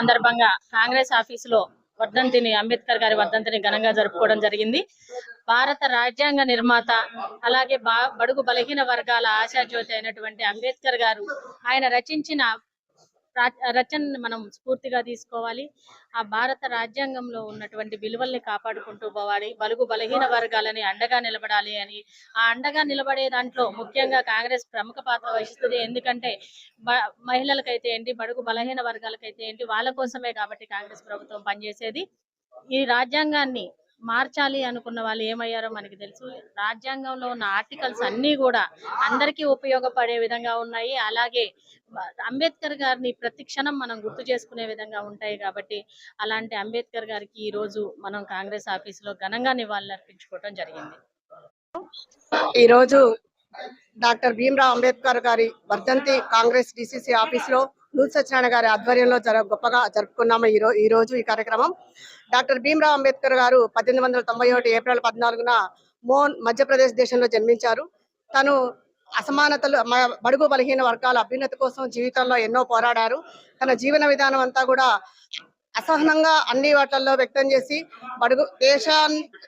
సందర్భంగా కాంగ్రెస్ ఆఫీసులో అంబేద్కర్ గారి వర్ధంతిని ఘనంగా జరుపుకోవడం జరిగింది. భారత రాజ్యాంగ నిర్మాత, అలాగే బడుగు బలహీన వర్గాల ఆశాజ్యోతి అయినటువంటి అంబేద్కర్ గారు ఆయన రచించిన రచనని మనం స్ఫూర్తిగా తీసుకోవాలి. ఆ భారత రాజ్యాంగంలో ఉన్నటువంటి విలువల్ని కాపాడుకుంటూ పోవాలి. బలుగు బలహీన వర్గాలని అండగా నిలబడాలి అని, ఆ అండగా నిలబడే దాంట్లో ముఖ్యంగా కాంగ్రెస్ ప్రముఖ పాత్ర వహిస్తుంది. ఎందుకంటే మహిళలకైతే ఏంటి, బడుగు బలహీన వర్గాలకైతే ఏంటి, వాళ్ళ కోసమే కాబట్టి కాంగ్రెస్ ప్రభుత్వం పనిచేసేది. ఈ రాజ్యాంగాన్ని మార్చాలి అనుకున్న వాళ్ళు ఏమయ్యారో మనకి తెలుసు. రాజ్యాంగంలో ఉన్న ఆర్టికల్స్ అన్నీ కూడా అందరికీ ఉపయోగపడే విధంగా ఉన్నాయి. అలాగే అంబేద్కర్ గారిని ప్రతి క్షణం మనం గుర్తు చేసుకునే విధంగా ఉంటాయి. కాబట్టి అలాంటి అంబేద్కర్ గారికి ఈ రోజు మనం కాంగ్రెస్ ఆఫీసులో ఘనంగా నివాళులు అర్పించుకోవడం జరిగింది. ఈరోజు డాక్టర్ భీమ్రావ్ అంబేద్కర్ గారి వర్ధంతి కాంగ్రెస్ డిసిసి ఆఫీసులో నూత్ సత్యనారాయణ గారి ఆధ్వర్యంలో గొప్పగా జరుపుకున్నాము. ఈ రోజు ఈ కార్యక్రమం డాక్టర్ భీమ్రావ్ అంబేద్కర్ గారు 1891 ఏప్రిల్ 14న మోన్ మధ్యప్రదేశ్ దేశంలో జన్మించారు. తను అసమానతలు, బడుగు బలహీన వర్గాల అభ్యున్నతి కోసం జీవితంలో ఎన్నో పోరాడారు. తన జీవన విధానం అంతా కూడా అసహనంగా అన్ని వాటిల్లో వ్యక్తం చేసి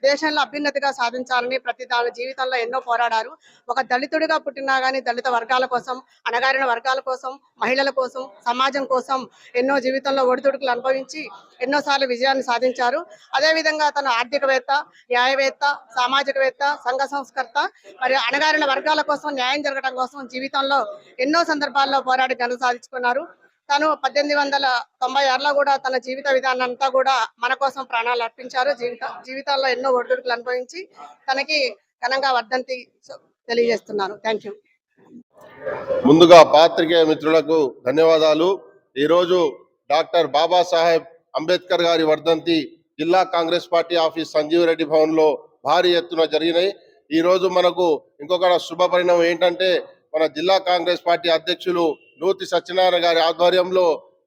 దేశంలో అభ్యున్నతిగా సాధించాలని ప్రతి దాని జీవితంలో ఎన్నో పోరాడారు. ఒక దళితుడిగా పుట్టినా కానీ దళిత వర్గాల కోసం, అణగారిన వర్గాల కోసం, మహిళల కోసం, సమాజం కోసం ఎన్నో జీవితంలో ఒడిదుడుకులు అనుభవించి ఎన్నోసార్లు విజయాన్ని సాధించారు. అదేవిధంగా తన ఆర్థికవేత్త, న్యాయవేత్త, సామాజికవేత్త, సంఘ సంస్కర్త, మరియు అణగారిన వర్గాల కోసం న్యాయం జరగడం కోసం జీవితంలో ఎన్నో సందర్భాల్లో పోరాడి ఘనత సాధించుకున్నారు. తను 1896లో కూడా తన జీవిత విధానం అంతా కూడా మన కోసం ప్రాణాలు అర్పించారు. జీవితాల్లో ఎన్నో ఒడిదుడుకులు అనుభవించి తనకి ఘనంగా వర్ధంతి తెలియజేస్తున్నాను. Thank you. ముందుగా పాత్రికేయ మిత్రులకు ధన్యవాదాలు. ఈరోజు డాక్టర్ బాబాసాహెబ్ అంబేద్కర్ గారి వర్ధంతి జిల్లా కాంగ్రెస్ పార్టీ ఆఫీస్ సంజీవ్ రెడ్డి భవన్ లో భారీ ఎత్తున జరిగినాయి. ఈ రోజు మనకు ఇంకొక శుభ పరిణామం ఏంటంటే, మన జిల్లా కాంగ్రెస్ పార్టీ అధ్యక్షులు నూత్ సత్యనారాయణ గారి ఆధ్వర్యంలో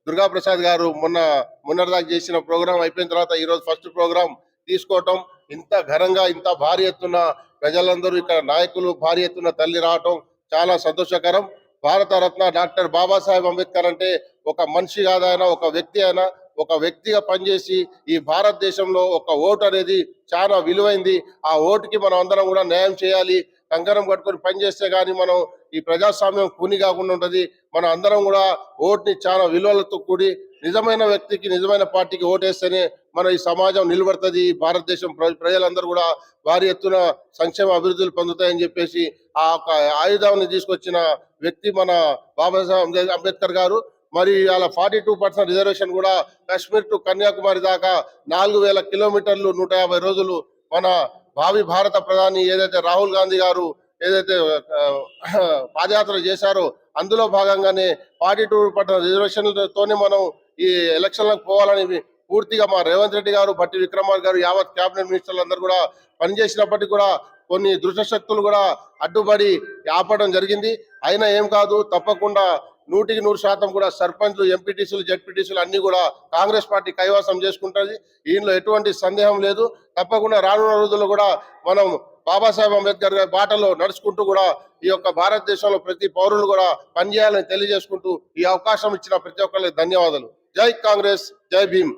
దుర్గాప్రసాద్ గారు మొన్నటిదాకా చేసిన ప్రోగ్రాం అయిపోయిన తర్వాత ఈరోజు ఫస్ట్ ప్రోగ్రాం తీసుకోవటం, ఇంత ఘనంగా ఇంత భారీ ఎత్తున ప్రజలందరూ ఇక్కడ నాయకులు భారీ ఎత్తున తల్లి రావటం చాలా సంతోషకరం. భారతరత్న డాక్టర్ బాబాసాహెబ్ అంబేద్కర్ అంటే ఒక మనిషి కాదైనా, ఒక వ్యక్తి అయినా, ఒక వ్యక్తిగా పనిచేసి ఈ భారతదేశంలో ఒక ఓటు అనేది చాలా విలువైంది. ఆ ఓటుకి మనం అందరం కూడా న్యాయం చేయాలి. కంకణం కట్టుకొని పనిచేస్తే కానీ మనం ఈ ప్రజాస్వామ్యం కూని కాకుండా ఉంటుంది. మనం అందరం కూడా ఓటుని చాలా విలువలతో కూడి నిజమైన వ్యక్తికి, నిజమైన పార్టీకి ఓటేస్తేనే మన ఈ సమాజం నిలబడుతుంది. భారతదేశం ప్రజలందరూ కూడా భారీ ఎత్తున సంక్షేమ అభివృద్ధులు పొందుతాయని చెప్పేసి ఆ ఆయుధాన్ని తీసుకొచ్చిన వ్యక్తి మన బాబాసాహెబ్ అంబేద్కర్ గారు. మరి అలా 42% రిజర్వేషన్ కూడా కాశ్మీర్ టు కన్యాకుమారి దాకా 4000 కిలోమీటర్లు 150 రోజులు మన భావి భారత ప్రధాని ఏదైతే రాహుల్ గాంధీ గారు ఏదైతే పాదయాత్ర చేశారో అందులో భాగంగానే 42% రిజర్వేషన్లతోనే మనం ఈ ఎలక్షన్లకు పోవాలని పూర్తిగా మా రేవంత్ రెడ్డి గారు, భట్టి విక్రమార్క గారు, యావత్ క్యాబినెట్ మినిస్టర్లు అందరూ కూడా పనిచేసినప్పటికీ కూడా కొన్ని దుష్టశక్తులు కూడా అడ్డుపడి ఆపడం జరిగింది. అయినా ఏం కాదు, తప్పకుండా 100% కూడా సర్పంచ్లు, ఎంపీటీసీలు, జెడ్పీటీసీలు అన్ని కూడా కాంగ్రెస్ పార్టీ కైవసం చేసుకుంటుంది. దీనిలో ఎటువంటి సందేహం లేదు. తప్పకుండా రానున్న రోజుల్లో కూడా మనం బాబాసాహెబ్ అంబేద్కర్ గారి బాటలో నడుచుకుంటూ కూడా ఈ యొక్క భారతదేశంలో ప్రతి పౌరులు కూడా పనిచేయాలని తెలియజేసుకుంటూ ఈ అవకాశం ఇచ్చిన ప్రతి ఒక్కరికి ధన్యవాదాలు. జై కాంగ్రెస్, జై భీమ్.